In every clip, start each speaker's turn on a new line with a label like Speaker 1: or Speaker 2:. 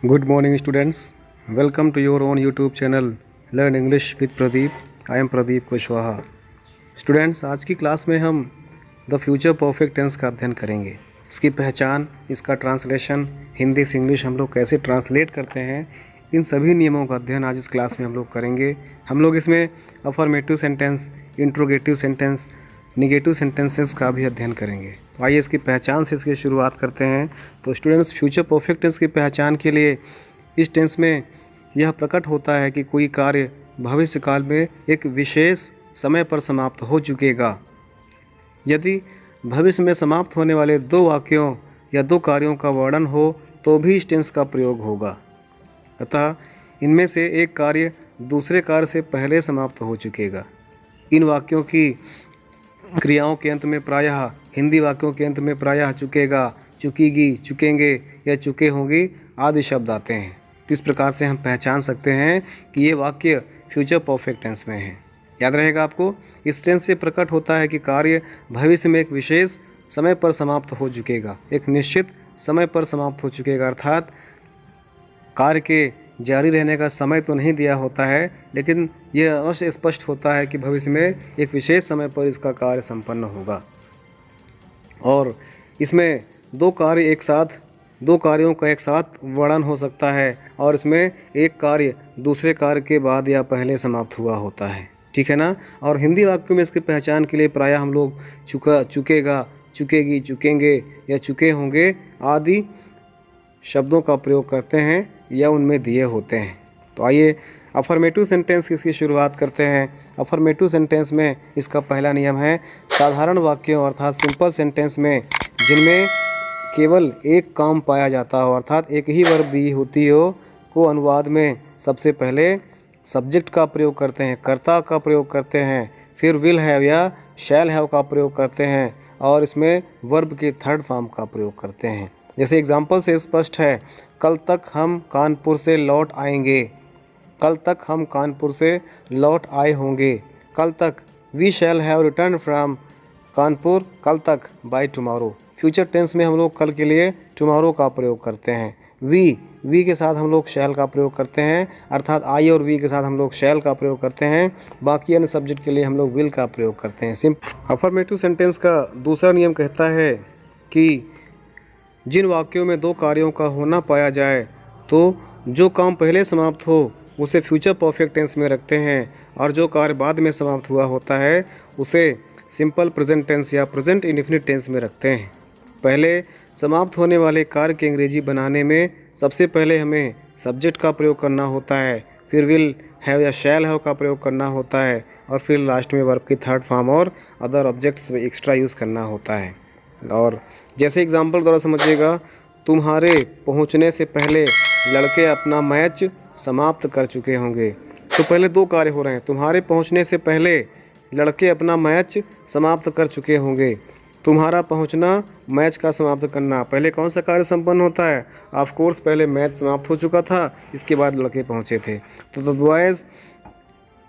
Speaker 1: Good morning, students. Welcome to your own YouTube channel Learn English with Pradeep. I am Pradeep Kushwaha. Students, आज की class में हम the future perfect tense का अध्ययन करेंगे. इसकी पहचान, इसका ट्रांसलेशन, हिंदी से इंग्लिश हम लोग कैसे ट्रांसलेट करते हैं, इन सभी नियमों का अध्ययन आज इस क्लास में हम लोग करेंगे. हम लोग इसमें affirmative sentence, interrogative sentence, negative sentences का भी अध्ययन करेंगे. तो आइए इसकी पहचान से इसकी शुरुआत करते हैं. तो स्टूडेंट्स, फ्यूचर परफेक्ट टेंस की पहचान के लिए इस टेंस में यह प्रकट होता है कि कोई कार्य भविष्य काल में एक विशेष समय पर समाप्त हो चुकेगा. यदि भविष्य में समाप्त होने वाले दो वाक्यों या दो कार्यों का वर्णन हो तो भी इस टेंस का प्रयोग होगा. अतः इनमें से एक कार्य दूसरे कार्य से पहले समाप्त हो चुकेगा. इन वाक्यों की क्रियाओं के अंत में प्रायः, हिंदी वाक्यों के अंत में प्रायः चुकेगा, चुकेगी, चुकेंगे या चुके होंगे आदि शब्द आते हैं. इस प्रकार से हम पहचान सकते हैं कि ये वाक्य फ्यूचर परफेक्ट टेंस में है. याद रहेगा आपको, इस टेंस से प्रकट होता है कि कार्य भविष्य में एक विशेष समय पर समाप्त हो चुकेगा, एक निश्चित समय पर समाप्त हो चुकेगा. अर्थात कार्य के जारी रहने का समय तो नहीं दिया होता है, लेकिन यह अवश्य स्पष्ट होता है कि भविष्य में एक विशेष समय पर इसका कार्य संपन्न होगा. और इसमें दो कार्यों का एक साथ वर्णन हो सकता है और इसमें एक कार्य दूसरे कार्य के बाद या पहले समाप्त हुआ होता है. ठीक है ना. और हिंदी वाक्यों में इसकी पहचान के लिए प्रायः हम लोग चुकेगा, चुकेगी, चुकेंगे या चुके होंगे आदि शब्दों का प्रयोग करते हैं या उनमें दिए होते हैं. तो आइए अफर्मेटिव सेंटेंस की इसकी शुरुआत करते हैं. अफर्मेटिव सेंटेंस में इसका पहला नियम है साधारण वाक्यों अर्थात सिंपल सेंटेंस में जिनमें केवल एक काम पाया जाता हो अर्थात एक ही वर्ब दी होती हो को अनुवाद में सबसे पहले सब्जेक्ट का प्रयोग करते हैं, कर्ता का प्रयोग करते हैं, फिर विल हैव या शैल हैव का प्रयोग करते हैं और इसमें वर्ब के थर्ड फॉर्म का प्रयोग करते हैं. जैसे एग्जाम्पल से स्पष्ट है, कल तक हम कानपुर से लौट आएंगे. कल तक हम कानपुर से लौट आए होंगे. कल तक we shall have return from Kanpur कल तक बाय टुमारो. फ्यूचर टेंस में हम लोग कल के लिए टुमारो का प्रयोग करते हैं. वी के साथ हम लोग शैल का प्रयोग करते हैं अर्थात आई और वी के साथ हम लोग शैल का प्रयोग करते हैं. बाकी अन्य सब्जेक्ट के लिए हम लोग विल का प्रयोग करते हैं. अफर्मेटिव सेंटेंस का दूसरा नियम कहता है कि जिन वाक्यों में दो कार्यों का होना पाया जाए तो जो काम पहले समाप्त हो उसे फ्यूचर परफेक्ट टेंस में रखते हैं और जो कार्य बाद में समाप्त हुआ होता है उसे सिंपल प्रेजेंट टेंस या प्रेजेंट इंडेफिनिट टेंस में रखते हैं. पहले समाप्त होने वाले कार्य की अंग्रेजी बनाने में सबसे पहले हमें सब्जेक्ट का प्रयोग करना होता है, फिर विल हैव या शैल हैव का प्रयोग करना होता है और फिर लास्ट में वर्ब की थर्ड फॉर्म और अदर ऑब्जेक्ट्स एक्स्ट्रा यूज़ करना होता है. और जैसे एग्जांपल द्वारा समझिएगा, तुम्हारे पहुंचने से पहले लड़के अपना मैच समाप्त कर चुके होंगे. तो पहले दो कार्य हो रहे हैं. तुम्हारे पहुंचने से पहले लड़के अपना मैच समाप्त कर चुके होंगे. तुम्हारा पहुंचना, मैच का समाप्त करना, पहले कौन सा कार्य संपन्न होता है? ऑफ कोर्स पहले मैच समाप्त हो चुका था, इसके बाद लड़के पहुंचे थे. तो the boys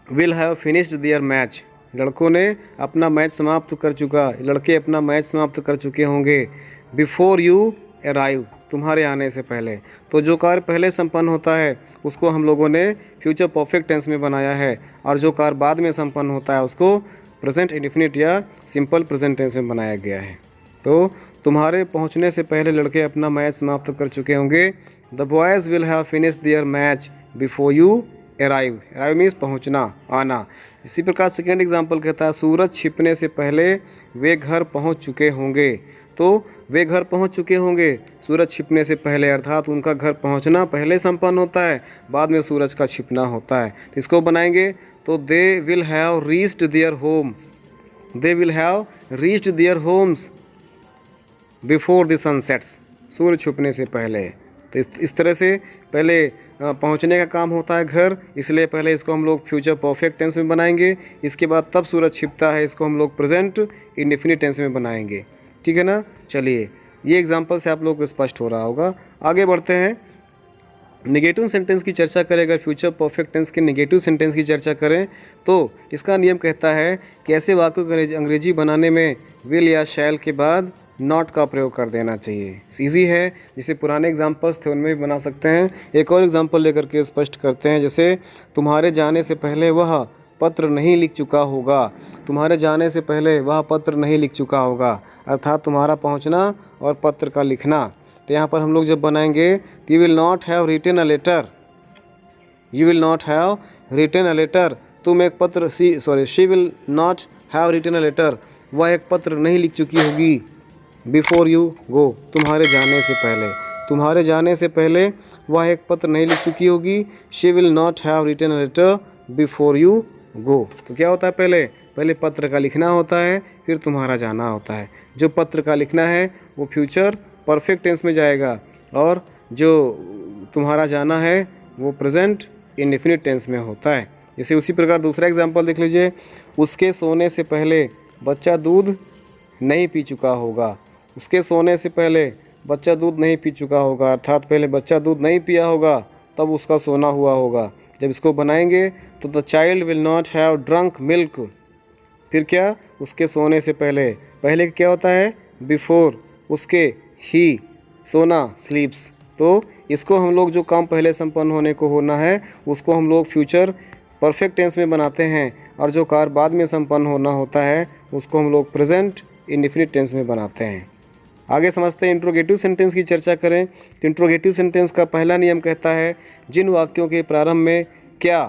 Speaker 1: will have finished their match. लड़कों ने अपना मैच समाप्त कर चुका, लड़के अपना मैच समाप्त कर चुके होंगे. बिफोर यू अराइव, तुम्हारे आने से पहले. तो जो कार्य पहले संपन्न होता है उसको हम लोगों ने फ्यूचर परफेक्ट टेंस में बनाया है और जो कार्य बाद में संपन्न होता है उसको प्रेजेंट इंडेफिनिट या सिंपल प्रेजेंट टेंस में बनाया गया है. तो तुम्हारे पहुंचने से पहले लड़के अपना मैच समाप्त कर चुके होंगे. The boys will have finished their match before you arrive. Arrive means पहुंचना, आना. इसी प्रकार सेकेंड एग्जाम्पल कहता है सूरज छिपने से पहले वे घर पहुंच चुके होंगे. तो वे घर पहुंच चुके होंगे सूरज छिपने से पहले अर्थात उनका घर पहुंचना पहले संपन्न होता है, बाद में सूरज का छिपना होता है. तो इसको बनाएंगे तो they will have reached their homes. They will have reached their homes before the sun sets. सूर्य छुपने से पहले. तो इस तरह से पहले पहुंचने का काम होता है घर, इसलिए पहले इसको हम लोग फ्यूचर परफेक्ट टेंस में बनाएंगे. इसके बाद तब सूरज छिपता है, इसको हम लोग प्रेजेंट इंडेफिनिट टेंस में बनाएंगे. ठीक है ना. चलिए, ये एग्जांपल से आप लोग को स्पष्ट हो रहा होगा. आगे बढ़ते हैं. नेगेटिव सेंटेंस की चर्चा करें, अगर फ्यूचर परफेक्ट टेंस के नेगेटिव सेंटेंस की चर्चा करें तो इसका नियम कहता है कि ऐसे वाक्यों को अंग्रेजी बनाने में विल या शैल के बाद नॉट का प्रयोग कर देना चाहिए। ईजी है, जैसे पुराने एग्जाम्पल्स थे उनमें भी बना सकते हैं। एक और एग्जाम्पल लेकर के स्पष्ट करते हैं, जैसे तुम्हारे जाने से पहले वह पत्र नहीं लिख चुका होगा। तुम्हारे जाने से पहले वह पत्र नहीं लिख चुका होगा, अर्थात तुम्हारा पहुंचना और पत्र का लिखना। तो यहाँ पर हम लोग जब बनाएंगे, you will not have written a letter, you will not have written a letter, तुम एक पत्र she will not have written a letter, वह एक पत्र नहीं लिख चुकी होगी। बिफोर यू गो, तुम्हारे जाने से पहले, तुम्हारे जाने से पहले वह एक पत्र नहीं लिख चुकी होगी। She will not have written a letter before you go. तो क्या होता है, पहले पत्र का लिखना होता है, फिर तुम्हारा जाना होता है। जो पत्र का लिखना है वो फ्यूचर परफेक्ट टेंस में जाएगा, और जो तुम्हारा जाना है वो प्रेजेंट इंडेफिनिट टेंस में होता है। जैसे उसी प्रकार दूसरा एग्जांपल देख लीजिए, उसके सोने से पहले बच्चा दूध नहीं पी चुका होगा। उसके सोने से पहले बच्चा दूध नहीं पी चुका होगा, अर्थात पहले बच्चा दूध नहीं पिया होगा तब उसका सोना हुआ होगा। जब इसको बनाएंगे तो the child will not have drunk milk, फिर क्या, उसके सोने से पहले, पहले क्या होता है, बिफोर, उसके ही, सोना स्लीप्स। तो इसको हम लोग जो काम पहले संपन्न होने को होना है उसको हम लोग फ्यूचर परफेक्ट टेंस में बनाते हैं, और जो कार्य बाद में संपन्न होना होता है उसको हम लोग प्रेजेंट इंडेफिनिट टेंस में बनाते हैं। आगे समझते हैं, इंट्रोगेटिव सेंटेंस की चर्चा करें। तो इंट्रोगेटिव सेंटेंस का पहला नियम कहता है, जिन वाक्यों के प्रारंभ में क्या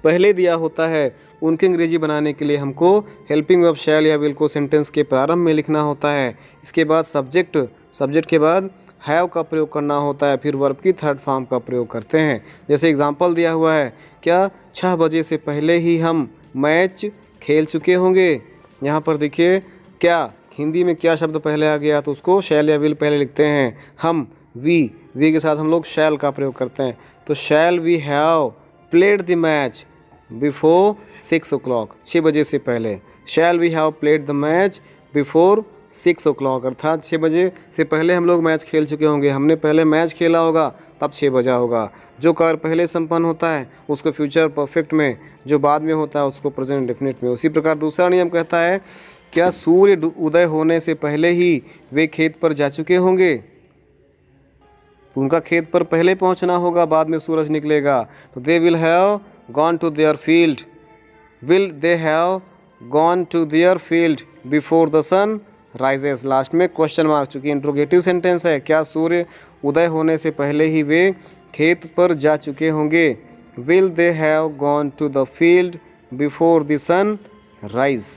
Speaker 1: पहले दिया होता है उनकी अंग्रेजी बनाने के लिए हमको हेल्पिंग वर्ब शैल या विल को सेंटेंस के प्रारंभ में लिखना होता है। इसके बाद सब्जेक्ट के बाद हैव का प्रयोग करना होता है, फिर वर्ब की थर्ड फॉर्म का प्रयोग करते हैं। जैसे एग्जांपल दिया हुआ है, क्या 6 बजे से पहले ही हम मैच खेल चुके होंगे। यहाँ पर देखिए, क्या हिंदी में क्या शब्द पहले आ गया तो उसको शैल या विल पहले लिखते हैं। हम वी के साथ हम लोग शैल का प्रयोग करते हैं। तो shall we have played the match before 6 o'clock, 6 बजे से पहले। Shall we have played the match before 6 o'clock, अर्थात 6 बजे से पहले हम लोग मैच खेल चुके होंगे। हमने पहले मैच खेला होगा तब 6 बजा होगा। जो कार्य पहले संपन्न होता है उसको फ्यूचर परफेक्ट में, जो बाद में होता है उसको प्रेजेंट डेफिनेट में। उसी प्रकार दूसरा नियम कहता है, क्या सूर्य उदय होने से पहले ही वे खेत पर जा चुके होंगे। तो उनका खेत पर पहले पहुंचना होगा, बाद में सूरज निकलेगा। तो they will have gone to their field, will they have gone to their field before the sun rises. Last में क्वेश्चन मार्क, चूँकि इंट्रोगेटिव सेंटेंस है, क्या सूर्य उदय होने से पहले ही वे खेत पर जा चुके होंगे। Will they have gone to the field before the sun rise.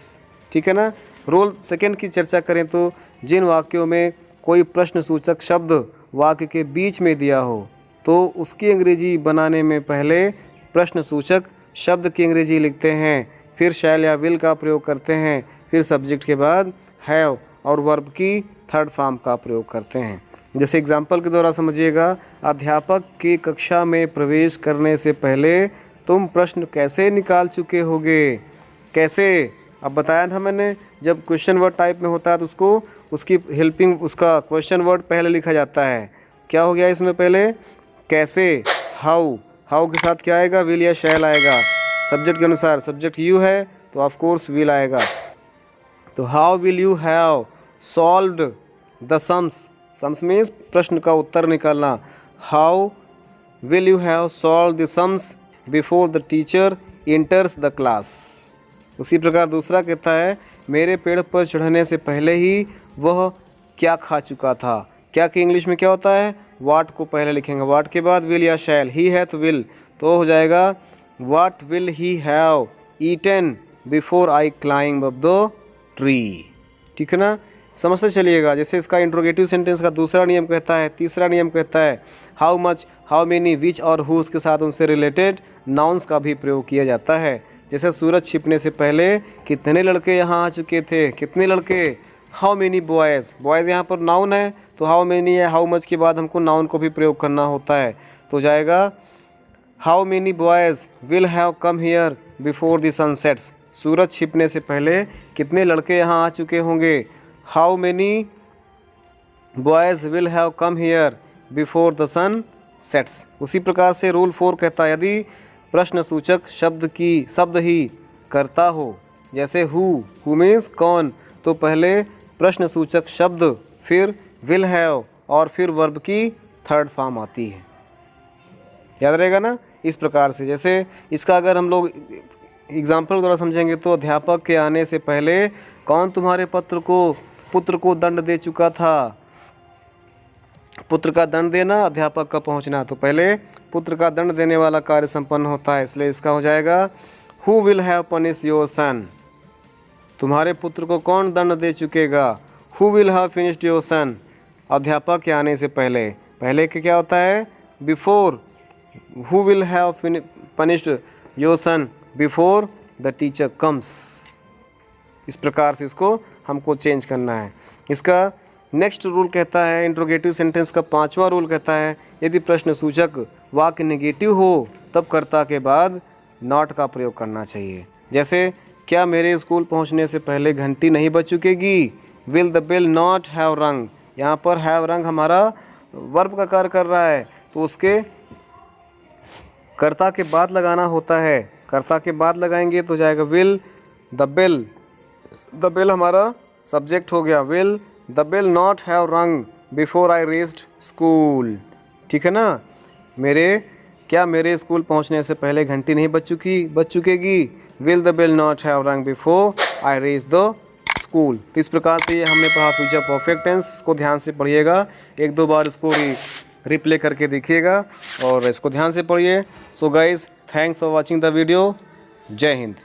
Speaker 1: ठीक है ना। रोल सेकंड की चर्चा करें तो, जिन वाक्यों में कोई प्रश्न सूचक शब्द वाक्य के बीच में दिया हो तो उसकी अंग्रेजी बनाने में पहले प्रश्न सूचक शब्द की अंग्रेजी लिखते हैं, फिर शैल या विल का प्रयोग करते हैं, फिर सब्जेक्ट के बाद हैव और वर्ब की थर्ड फॉर्म का प्रयोग करते हैं। जैसे एग्जाम्पल के द्वारा समझिएगा, अध्यापक की कक्षा में प्रवेश करने से पहले तुम प्रश्न कैसे निकाल चुके होगे। कैसे, अब बताया था मैंने, जब क्वेश्चन वर्ड टाइप में होता है तो उसको उसकी हेल्पिंग, उसका क्वेश्चन वर्ड पहले लिखा जाता है। क्या हो गया इसमें, पहले कैसे, हाउ के साथ क्या आएगा, विल या शैल आएगा। सब्जेक्ट के अनुसार, सब्जेक्ट यू है तो ऑफ कोर्स विल आएगा। तो how will you have solved the sums means प्रश्न का उत्तर निकालना। How will you have solve the sums before the teacher enters the class. उसी प्रकार दूसरा कहता है, मेरे पेड़ पर चढ़ने से पहले ही वह क्या खा चुका था। क्या की इंग्लिश में क्या होता है, वाट को पहले लिखेंगे, वाट के बाद विल या शैल, ही है तो विल, तो हो जाएगा what will he have eaten before I climb up the tree. ठीक है ना, समझते चलिएगा। जैसे इसका इंट्रोगेटिव सेंटेंस का दूसरा नियम कहता है, तीसरा नियम कहता है, हाउ मच, हाउ मेनी, विच और हुज के साथ उनसे रिलेटेड नाउन्स का भी प्रयोग किया जाता है। जैसे सूरज छिपने से पहले कितने लड़के यहाँ आ चुके थे, कितने लड़के, हाउ मेनी बॉयज़, बॉयज़ यहाँ पर नाउन है तो हाउ मेनी है, हाउ मच के बाद हमको नाउन को भी प्रयोग करना होता है। तो जाएगा how many boys will have come here before the sun sets. सूरज छिपने से पहले कितने लड़के यहाँ आ चुके होंगे। How many boys will have come here before the sun sets. उसी प्रकार से रूल 4 कहता है, यदि प्रश्न सूचक शब्द ही करता हो, जैसे हु मीन्स कौन, तो पहले प्रश्न सूचक शब्द, फिर विल हैव और फिर वर्ब की थर्ड फॉर्म आती है। याद रहेगा ना। इस प्रकार से जैसे इसका अगर हम लोग एग्जाम्पल द्वारा समझेंगे तो अध्यापक के आने से पहले कौन तुम्हारे पुत्र को दंड दे चुका था। पुत्र का दंड देना, अध्यापक का पहुंचना, तो पहले पुत्र का दंड देने वाला कार्य संपन्न होता है, इसलिए इसका हो जाएगा who will have punish your son. तुम्हारे पुत्र को कौन दंड दे चुकेगा। Who will have finished your son, अध्यापक के आने से पहले। पहले के क्या होता है, before. Who will have punished your son before the teacher comes. इस प्रकार से इसको हमको चेंज करना है। इसका नेक्स्ट रूल कहता है, इंट्रोगेटिव सेंटेंस का 5वां रूल कहता है, यदि प्रश्न सूचक वाक्य नेगेटिव हो तब कर्ता के बाद नॉट का प्रयोग करना चाहिए। जैसे क्या मेरे स्कूल पहुंचने से पहले घंटी नहीं बज चुकेगी। Will the bell not have rung, यहाँ पर हैव रंग हमारा वर्ब का कार्य कर रहा है, तो उसके कर्ता के बाद लगाना होता है। कर्ता के बाद लगाएंगे तो जाएगा will the bell. The bell हमारा सब्जेक्ट हो गया। Will the bell not have rung before I reached school. ठीक है ना। क्या मेरे स्कूल पहुंचने से पहले घंटी नहीं बज चुकेगी। Will the bell not have rung before I reach the school. तो इस प्रकार से ये हमने पढ़ा फ्यूचर परफेक्ट टेंस। इसको ध्यान से पढ़िएगा, एक दो बार इसको रिप्ले करके देखिएगा और इसको ध्यान से पढ़िए। So guys, thanks for watching the video. जय हिंद।